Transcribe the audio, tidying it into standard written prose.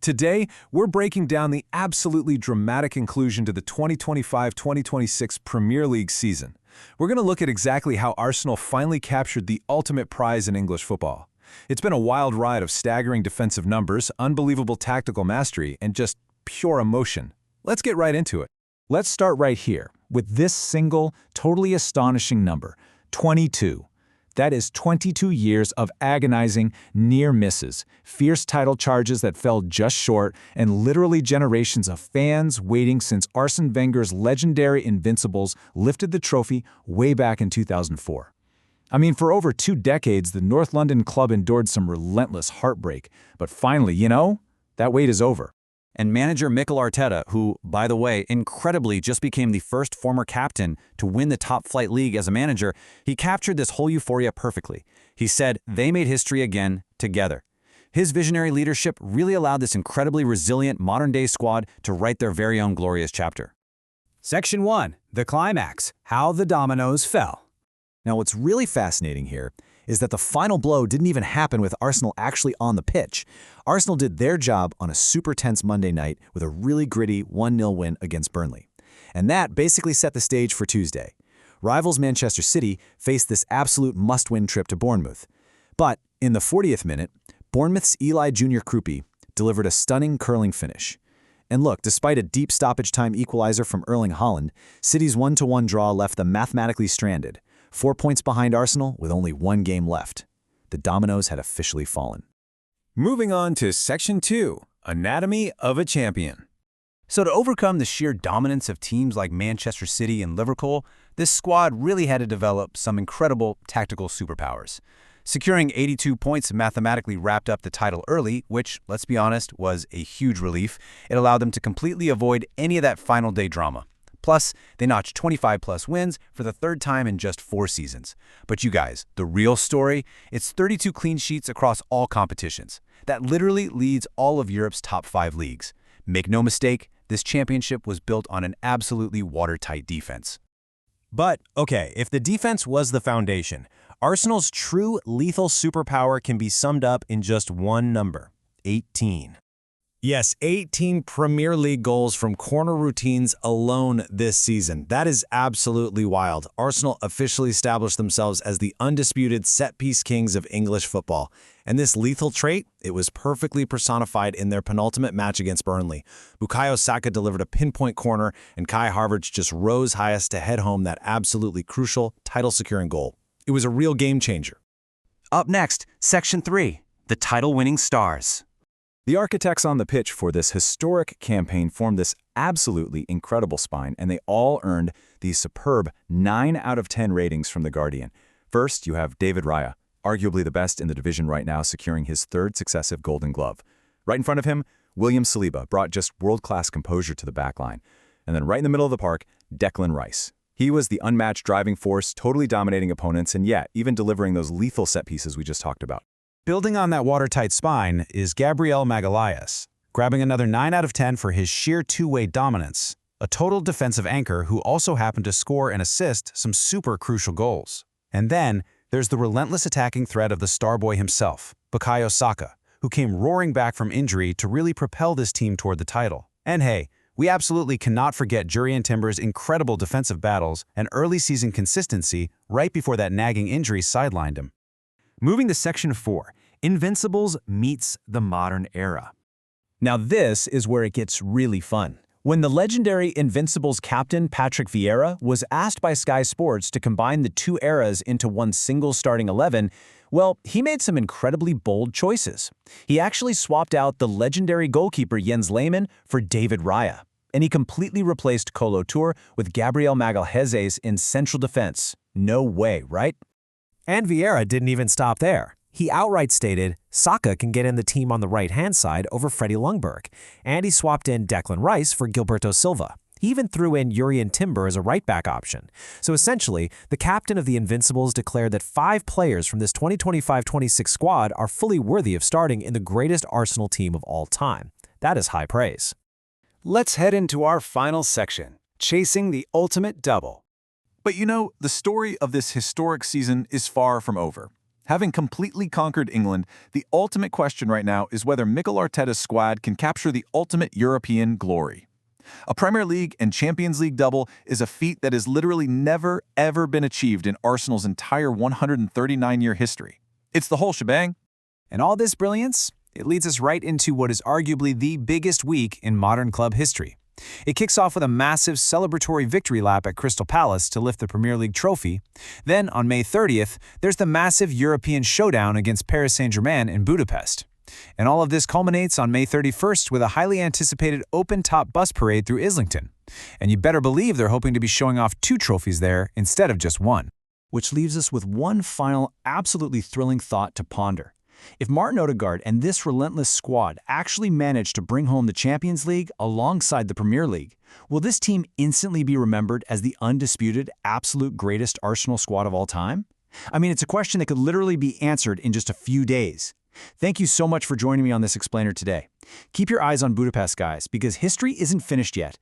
Today, we're breaking down the absolutely dramatic conclusion to the 2025-2026 Premier League season. We're going to look at exactly how Arsenal finally captured the ultimate prize in English football. It's been a wild ride of staggering defensive numbers, unbelievable tactical mastery, and just pure emotion. Let's get right into it. Let's start right here with this single, totally astonishing number, 22. That is 22 years of agonizing near misses, fierce title charges that fell just short, and literally generations of fans waiting since Arsene Wenger's legendary Invincibles lifted the trophy way back in 2004. I mean, for over 2 decades, the North London club endured some relentless heartbreak, but finally, that wait is over. And manager Mikel Arteta, who, by the way, incredibly just became the first former captain to win the top-flight league as a manager, he captured this whole euphoria perfectly. He said they made history again together. His visionary leadership really allowed this incredibly resilient modern-day squad to write their very own glorious chapter. Section 1. The Climax. How the Dominoes Fell. Now, what's really fascinating here is that the final blow didn't even happen with Arsenal actually on the pitch. Arsenal did their job on a super tense Monday night with a really gritty 1-0 win against Burnley. And that basically set the stage for Tuesday. Rivals Manchester City faced this absolute must-win trip to Bournemouth. But in the 40th minute, Bournemouth's Eli Junior Krupi delivered a stunning curling finish. And look, despite a deep stoppage time equalizer from Erling Haaland, City's 1-1 draw left them mathematically stranded, 4 points behind Arsenal with only 1 game left. The dominoes had officially fallen. Moving on to Section 2, Anatomy of a Champion. So to overcome the sheer dominance of teams like Manchester City and Liverpool, this squad really had to develop some incredible tactical superpowers. Securing 82 points mathematically wrapped up the title early, which, let's be honest, was a huge relief. It allowed them to completely avoid any of that final day drama. Plus, they notched 25-plus wins for the 3rd time in just 4 seasons. But you guys, the real story? It's 32 clean sheets across all competitions. That literally leads all of Europe's top 5 leagues. Make no mistake, this championship was built on an absolutely watertight defense. But, okay, if the defense was the foundation, Arsenal's true lethal superpower can be summed up in just one number: 18. Yes, 18 Premier League goals from corner routines alone this season. That is absolutely wild. Arsenal officially established themselves as the undisputed set-piece kings of English football. And this lethal trait, it was perfectly personified in their penultimate match against Burnley. Bukayo Saka delivered a pinpoint corner, and Kai Havertz just rose highest to head home that absolutely crucial title-securing goal. It was a real game-changer. Up next, Section 3, the title-winning stars. The architects on the pitch for this historic campaign formed this absolutely incredible spine, and they all earned these superb 9 out of 10 ratings from The Guardian. First, you have David Raya, arguably the best in the division right now, securing his 3rd successive Golden Glove. Right in front of him, William Saliba brought just world-class composure to the backline. And then right in the middle of the park, Declan Rice. He was the unmatched driving force, totally dominating opponents, and yet even delivering those lethal set pieces we just talked about. Building on that watertight spine is Gabriel Magalhaes, grabbing another 9 out of 10 for his sheer two-way dominance, a total defensive anchor who also happened to score and assist some super crucial goals. And then there's the relentless attacking threat of the star boy himself, Bukayo Saka, who came roaring back from injury to really propel this team toward the title. And hey, we absolutely cannot forget Jurrien Timber's incredible defensive battles and early season consistency right before that nagging injury sidelined him. Moving to Section 4, Invincibles meets the modern era. Now this is where it gets really fun. When the legendary Invincibles captain Patrick Vieira was asked by Sky Sports to combine the 2 eras into one single starting 11, well, he made some incredibly bold choices. He actually swapped out the legendary goalkeeper Jens Lehmann for David Raya, and he completely replaced Kolo Touré with Gabriel Magalhaes in central defense. No way, right? And Vieira didn't even stop there. He outright stated Saka can get in the team on the right-hand side over Freddie Ljungberg, and he swapped in Declan Rice for Gilberto Silva. He even threw in Jurrien Timber as a right-back option. So essentially, the captain of the Invincibles declared that 5 players from this 2025-26 squad are fully worthy of starting in the greatest Arsenal team of all time. That is high praise. Let's head into our final section, chasing the ultimate double. But the story of this historic season is far from over. Having completely conquered England, the ultimate question right now is whether Mikel Arteta's squad can capture the ultimate European glory. A Premier League and Champions League double is a feat that has literally never, ever been achieved in Arsenal's entire 139-year history. It's the whole shebang. And all this brilliance, it leads us right into what is arguably the biggest week in modern club history. It kicks off with a massive celebratory victory lap at Crystal Palace to lift the Premier League trophy. Then, on May 30th, there's the massive European showdown against Paris Saint-Germain in Budapest. And all of this culminates on May 31st with a highly anticipated open-top bus parade through Islington. And you better believe they're hoping to be showing off 2 trophies there instead of just 1. Which leaves us with one final, absolutely thrilling thought to ponder. If Martin Odegaard and this relentless squad actually manage to bring home the Champions League alongside the Premier League, will this team instantly be remembered as the undisputed, absolute greatest Arsenal squad of all time? I mean, it's a question that could literally be answered in just a few days. Thank you so much for joining me on this explainer today. Keep your eyes on Budapest, guys, because history isn't finished yet.